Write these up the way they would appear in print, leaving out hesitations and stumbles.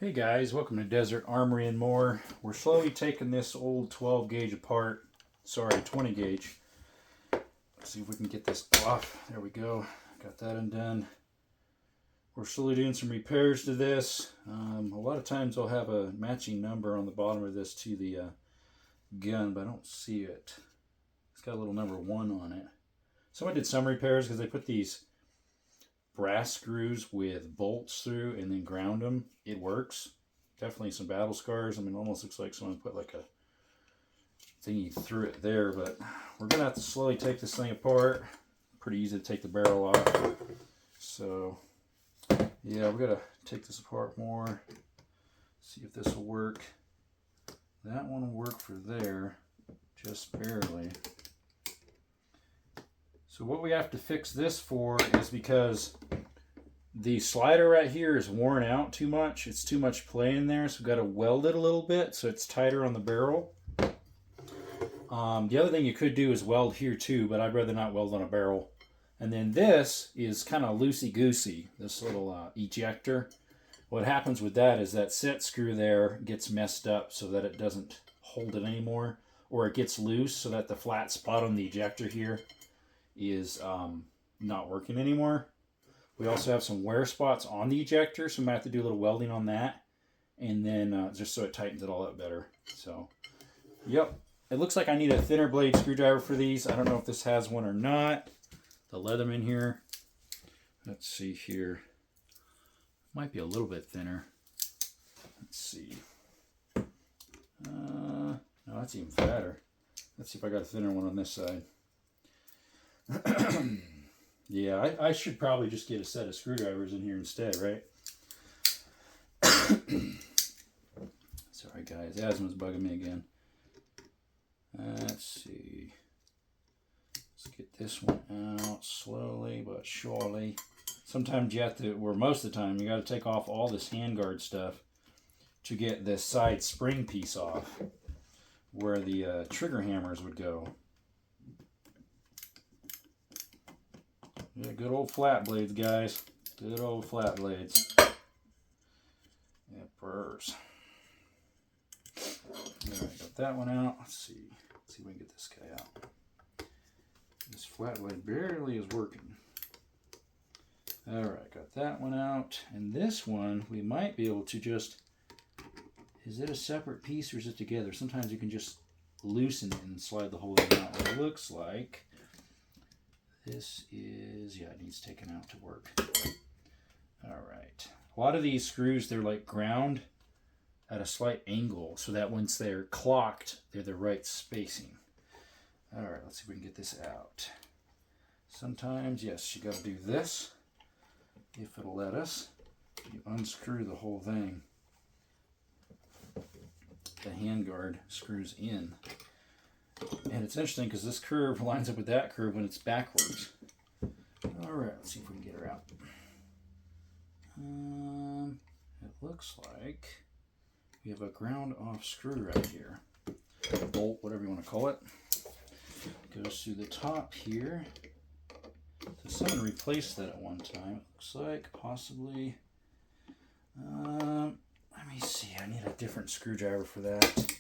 Hey guys, welcome to Desert Armory and More. We're slowly taking this old 12 gauge apart. Sorry, 20 gauge. Let's see if we can get this off. There we go. Got that undone. We're slowly doing some repairs to this. A lot of times I'll have a matching number on the bottom of this to the gun, but I don't see it. It's got a little number 1 on it. Someone did some repairs because they put these brass screws with bolts through and then ground them. It works. Definitely some battle scars. I mean, it almost looks like someone put like a thingy through it there, but we're gonna have to slowly take this thing apart. Pretty easy to take the barrel off. So yeah, we gotta take this apart more, see if this will work. That one will work for there, just barely. So what we have to fix this for is because the slider right here is worn out too much. It's too much play in there, so we've got to weld it a little bit so it's tighter on the barrel. The other thing you could do is weld here too, but I'd rather not weld on a barrel. And then this is kind of loosey-goosey, this little ejector. What happens with that is that set screw there gets messed up so that it doesn't hold it anymore, or it gets loose so that the flat spot on the ejector here is not working anymore. We also have some wear spots on the ejector, so we might have to do a little welding on that, and then just so it tightens it all up better. So, yep. It looks like I need a thinner blade screwdriver for these. I don't know if this has one or not. The Leatherman here. Let's see here. Might be a little bit thinner. Let's see. No, that's even fatter. Let's see if I got a thinner one on this side. Yeah, I should probably just get a set of screwdrivers in here instead, right? Sorry guys, asthma's bugging me again. Let's see. Let's get this one out slowly but surely. Sometimes you have to, or most of the time, you got to take off all this handguard stuff to get this side spring piece off where the trigger hammers would go. Yeah, good old flat blades, guys. Good old flat blades. Yeah, purrs. Alright, got that one out. Let's see. Let's see if we can get this guy out. This flat blade barely is working. Alright, got that one out. And this one, we might be able to just... Is it a separate piece or is it together? Sometimes you can just loosen it and slide the whole thing out. What it looks like... This is, yeah, it needs taken out to work. All right. A lot of these screws, they're like ground at a slight angle so that once they're clocked, they're the right spacing. All right, let's see if we can get this out. Sometimes, yes, you got to do this if it'll let us. You unscrew the whole thing. The handguard screws in. And it's interesting because this curve lines up with that curve when it's backwards. Alright, let's see if we can get her out. It looks like we have a ground off screw right here. Bolt, whatever you want to call it. Goes through the top here. So someone replaced that at one time. It looks like possibly. Let me see. I need a different screwdriver for that.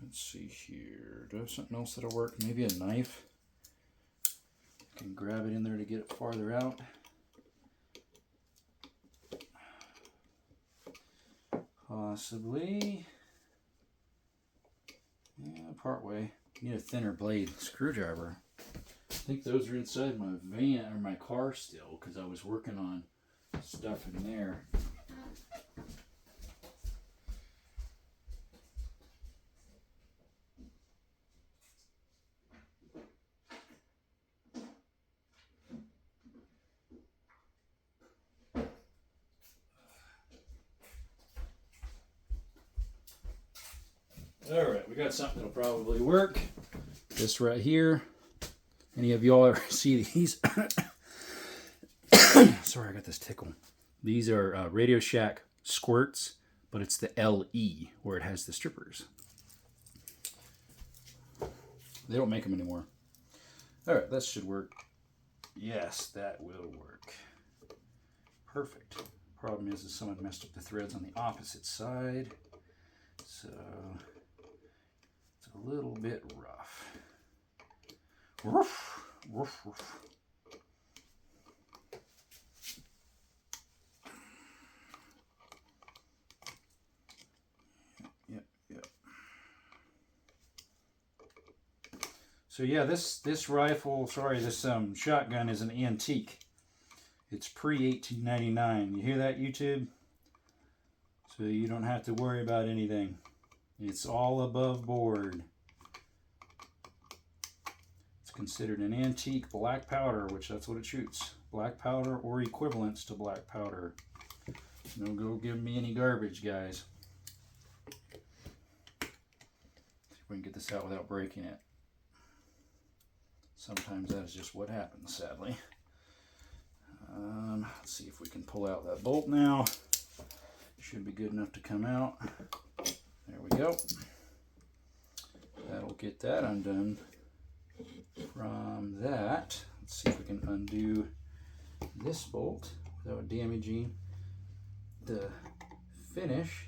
Let's see here. Do I have something else that'll work? Maybe a knife. I can grab it in there to get it farther out. Possibly. Yeah, part way. Need a thinner blade screwdriver. I think those are inside my van or my car still because I was working on stuff in there. Alright, we got something that'll probably work. This right here. Any of y'all ever see these? Sorry, I got this tickle. These are Radio Shack squirts, but it's the LE where it has the strippers. They don't make them anymore. Alright, that should work. Yes, that will work. Perfect. Problem is someone messed up the threads on the opposite side, so it's a little bit rough. Woof, woof, woof. Yep. So yeah, this rifle, sorry, this shotgun is an antique. It's pre-1899. You hear that, YouTube? So you don't have to worry about anything. It's all above board. It's considered an antique black powder, which that's what it shoots. Black powder or equivalents to black powder. No go give me any garbage, guys. See if we can get this out without breaking it. Sometimes that is just what happens, sadly. Let's see if we can pull out that bolt now. Should be good enough to come out. There we go. That'll get that undone. From that, let's see if we can undo this bolt without damaging the finish.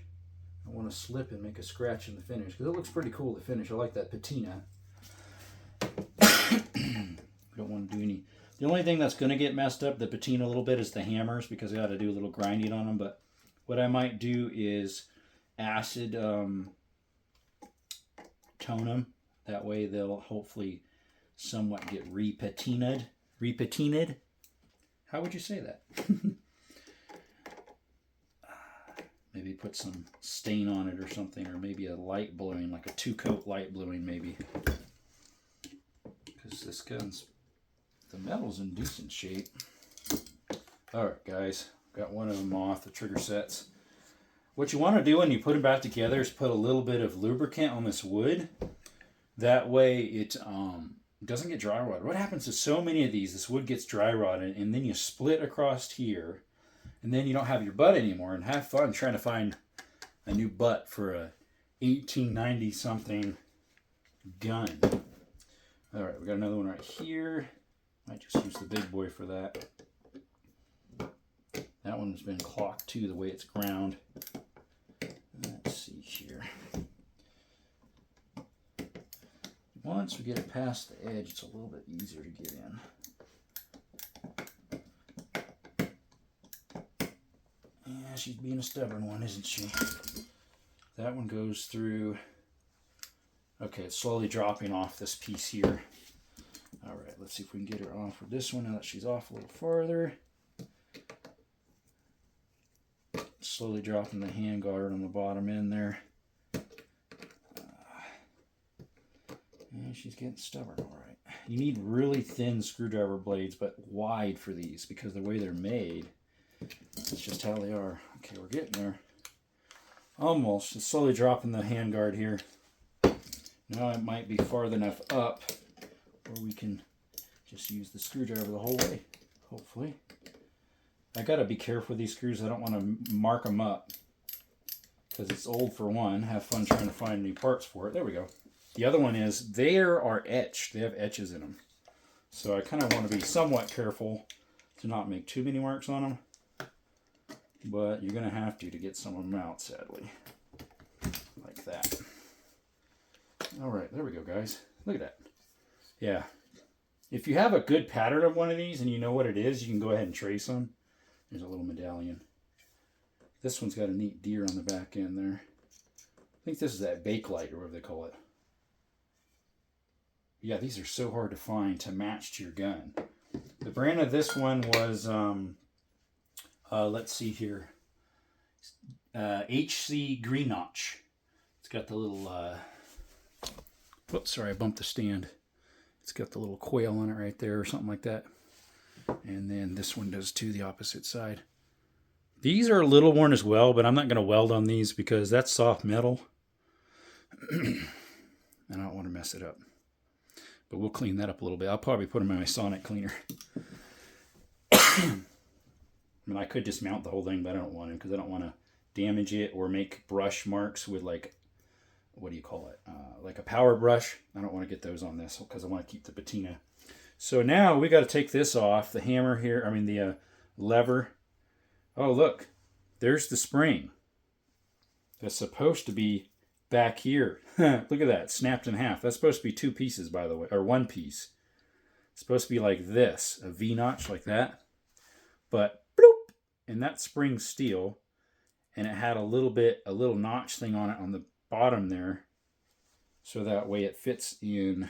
I want to slip and make a scratch in the finish because it looks pretty cool, the finish. I like that patina. Don't want to do any. The only thing that's going to get messed up, the patina a little bit, is the hammers because I got to do a little grinding on them. But what I might do is acid tone them. That way they'll hopefully somewhat get repatinaed. Repatinaed? How would you say that? Maybe put some stain on it or something, or maybe a light bluing, like a 2-coat light bluing maybe. Because this gun's, the metal's in decent shape. Alright guys, got one of them off, the trigger sets. What you want to do when you put them back together is put a little bit of lubricant on this wood. That way it doesn't get dry rotted. What happens to so many of these, this wood gets dry rotted and then you split across here and then you don't have your butt anymore, and have fun trying to find a new butt for a 1890 something gun. Alright, we got another one right here. Might just use the big boy for that. That one's been clocked too, the way it's ground. Let's see here. Once we get it past the edge, it's a little bit easier to get in. Yeah, she's being a stubborn one, isn't she? That one goes through. Okay, it's slowly dropping off this piece here. Alright, let's see if we can get her off with this one now that she's off a little farther. Slowly dropping the hand guard on the bottom end there. And she's getting stubborn, alright. You need really thin screwdriver blades, but wide for these, because the way they're made, it's just how they are. Okay, we're getting there. Almost. It's slowly dropping the hand guard here. Now it might be far enough up where we can just use the screwdriver the whole way, hopefully. I gotta be careful with these screws. I don't want to mark them up because it's old for one. Have fun trying to find new parts for it. There we go. The other one is, they are etched. They have etches in them. So I kind of want to be somewhat careful to not make too many marks on them. But you're going to have to get some of them out, sadly. Like that. Alright, there we go, guys. Look at that. Yeah. If you have a good pattern of one of these and you know what it is, you can go ahead and trace them. There's a little medallion. This one's got a neat deer on the back end there. I think this is that Bakelite or whatever they call it. Yeah, these are so hard to find to match to your gun. The brand of this one was, let's see here, N.C.GREENOUCH. It's got the little, whoops, sorry, I bumped the stand. It's got the little quail on it right there or something like that. And then this one does too, the opposite side. These are a little worn as well, but I'm not going to weld on these because that's soft metal. And I don't want to mess it up. But we'll clean that up a little bit. I'll probably put them in my sonic cleaner. I mean, I could just mount the whole thing, but I don't want to because I don't want to damage it or make brush marks with, like, what do you call it? Like a power brush. I don't want to get those on this because I want to keep the patina. So now we got to take this off. The hammer here, I mean the lever. Oh, look, there's the spring. That's supposed to be back here. Look at that, snapped in half. That's supposed to be 2 pieces, by the way, or 1 piece. It's supposed to be like this, a V-notch like that. But bloop, and that spring's steel, and it had a little notch thing on it on the bottom there, so that way it fits in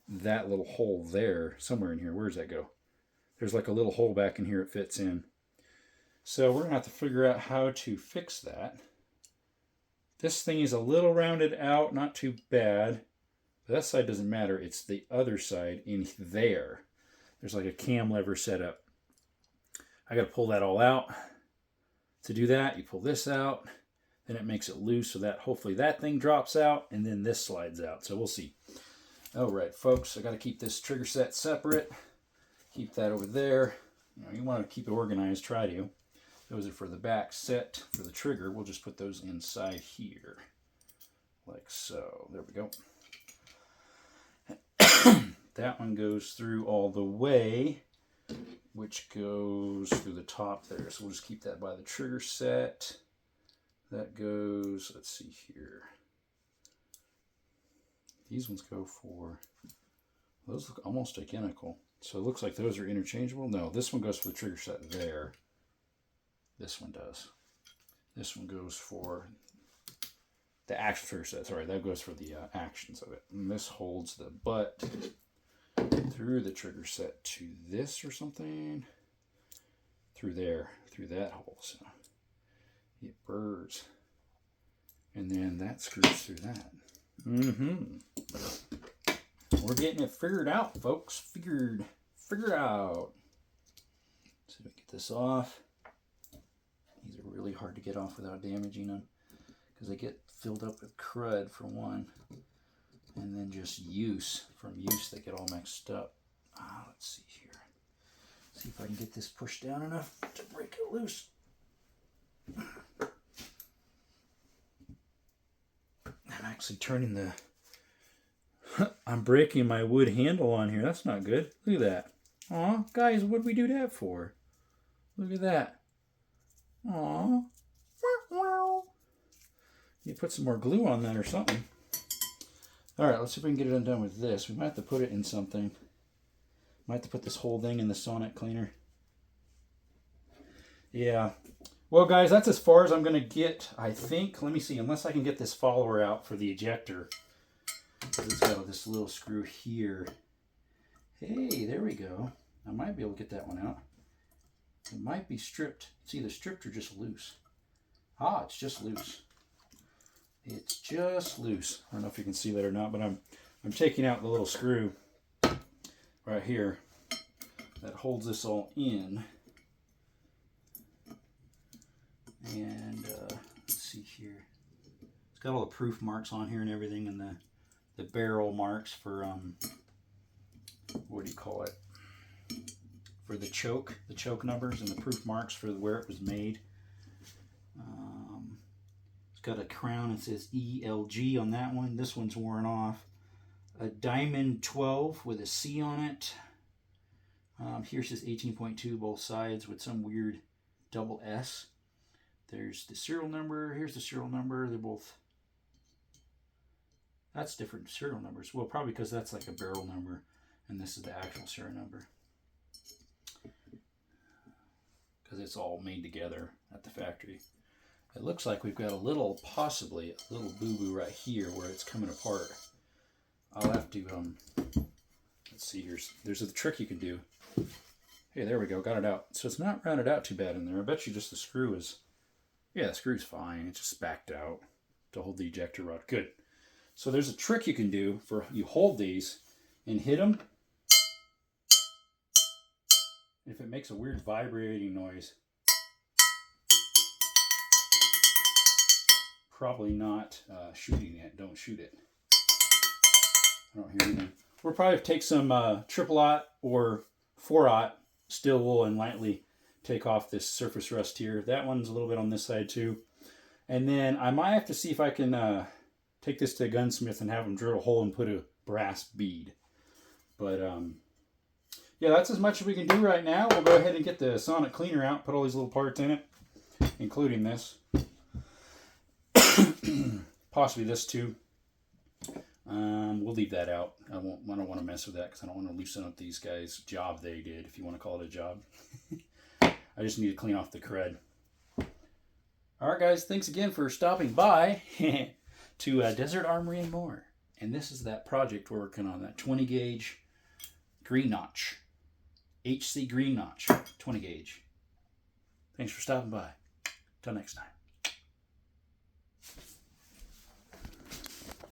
that little hole there, somewhere in here. Where does that go? There's like a little hole back in here it fits in. So we're gonna have to figure out how to fix that. This thing is a little rounded out, not too bad. That side doesn't matter, it's the other side in there. There's like a cam lever set up. I gotta pull that all out. To do that, you pull this out, then it makes it loose so that hopefully that thing drops out, and then this slides out. So we'll see. All right, folks, I gotta keep this trigger set separate. Keep that over there. You want to keep it organized, try to. Those are for the back set. For the trigger, we'll just put those inside here. Like so. There we go. That one goes through all the way, which goes through the top there. So we'll just keep that by the trigger set. That goes, let's see here. These ones go for, those look almost identical. So it looks like those are interchangeable. No, this one goes for the trigger set there. This one does. This one goes for the actual trigger set. Sorry, that goes for the actions of it. And this holds the butt through the trigger set to this or something. Through there, through that hole. So it burrs. And then that screws through that. We're getting it figured out, folks. Figured out. So we get this off. These are really hard to get off without damaging them, because they get filled up with crud for one, and then just from use they get all mixed up. Let's see here. See if I can get this pushed down enough to break it loose. I'm actually turning the... I'm breaking my wood handle on here. That's not good. Look at that. Aw, guys, what did we do that for? Look at that. Aw. You put some more glue on that or something. Alright, let's see if we can get it undone with this. We might have to put it in something. Might have to put this whole thing in the sonic cleaner. Yeah. Well, guys, that's as far as I'm going to get, I think. Let me see. Unless I can get this follower out for the ejector. It's got this little screw here. Hey, there we go. I might be able to get that one out. It might be stripped. It's either stripped or just loose. It's just loose. It's just loose. I don't know if you can see that or not, but I'm taking out the little screw right here that holds this all in. And let's see here. It's got all the proof marks on here and everything, and the barrel marks for what do you call it? For the choke numbers, and the proof marks for where it was made. It's got a crown. It says ELG on that one. This one's worn off. A diamond 12 with a C on it. Here it says 18.2 both sides with some weird double S. There's the serial number. Here's the serial number. They're both... That's different serial numbers. Well, probably because that's like a barrel number, and this is the actual serial number. Because it's all made together at the factory. It looks like we've got possibly a little boo-boo right here where it's coming apart. I'll have to, let's see, there's a trick you can do. Hey, there we go, got it out. So it's not rounded out too bad in there. I bet you just the screw is, yeah, the screw's fine. It's just backed out to hold the ejector rod. Good. So there's a trick you can do for, you hold these and hit them. If it makes a weird vibrating noise, probably not shooting it. Don't shoot it. I don't hear anything. We'll probably take some 0.0 or 4/0 steel wool and lightly take off this surface rust here. That one's a little bit on this side too. And then I might have to see if I can take this to a gunsmith and have him drill a hole and put a brass bead. But yeah, that's as much as we can do right now. We'll go ahead and get the sonic cleaner out, put all these little parts in it. including this. Possibly this too. We'll leave that out. I don't want to mess with that because I don't want to loosen up these guys' job they did, if you want to call it a job. I just need to clean off the crud. All right, guys. Thanks again for stopping by to Desert Armory and More. And this is that project we're working on, that 20 gauge GREENOUCH. HC GREENOUCH 20 gauge. Thanks for stopping by. Till next time.